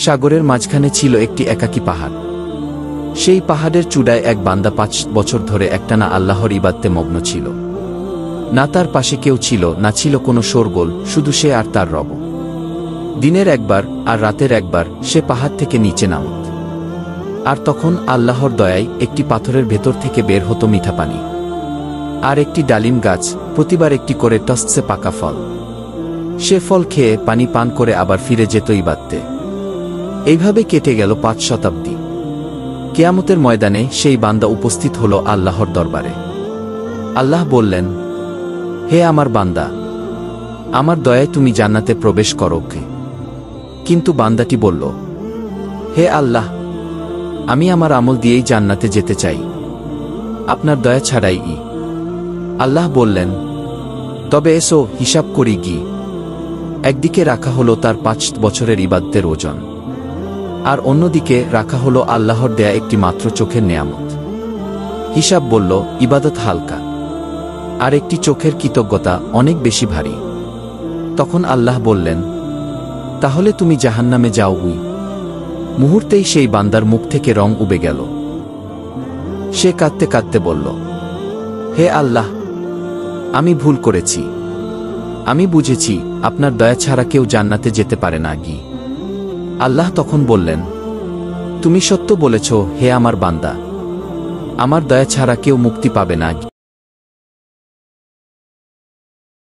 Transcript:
সাগরের মাঝখানে ছিল একটি একাকী পাহাড়। সেই পাহাড়ের চূড়ায় এক বান্দা 5 বছর ধরে একটানা আল্লাহর ইবাদতে মগ্ন ছিল। না তার পাশে কেউ ছিল, না ছিল কোনো শোরগোল, শুধু সে আর তার রব। দিনের একবার আর রাতের একবার সে পাহাড় থেকে নিচে নামত। আর তখন আল্লাহর দয়ায় একটি পাথরের ভেতর থেকে বের হতো মিঠা পানি। আর একটি ডালিম গাছ, প্রতিবার একটি করে টসছে পাকা ফল। সে ফল খেয়ে পানি পান করে আবার ফিরে যেত ইবাদতে। এইভাবে কেটে গেল 5 শতাব্দী। কিয়ামতের ময়দানে সেই বান্দা উপস্থিত হল আল্লাহর দরবারে। আল্লাহ বললেন, হে আমার বান্দা, আমার দয়ায় তুমি জান্নাতে প্রবেশ করো। কিন্তু বান্দাটি বলল, হে আল্লাহ, আমি আমার আমল দিয়েই জান্নাতে যেতে চাই, আপনার দয়া ছাড়াই। আল্লাহ বললেন, তবে এসো হিসাব করি গি। একদিকে রাখা হলো তার 5 বছরের ইবাদতের ওজন, আর অন্যদিকে রাখা হলো আল্লাহর দেয়া একটি মাত্র চোখের নেয়ামত। হিসাব বলল, ইবাদত হালকা, আর একটি চোখের কৃতজ্ঞতা অনেক বেশি ভারী। তখন আল্লাহ বললেন, তাহলে তুমি জাহান্নামে যাও। মুহূর্তেই সেই বান্দার মুখ থেকে রং উবে গেল। সে কাঁদতে কাঁদতে বলল, হে আল্লাহ, আমি ভুল করেছি। আমি বুঝেছি আপনার দয়া ছাড়া কেউ জান্নাতে যেতে পারে না। আল্লাহ তখন বললেন, তুমি সত্য বলেছ হে আমার বান্দা, আমার দয়া ছাড়া কেউ মুক্তি পাবে না।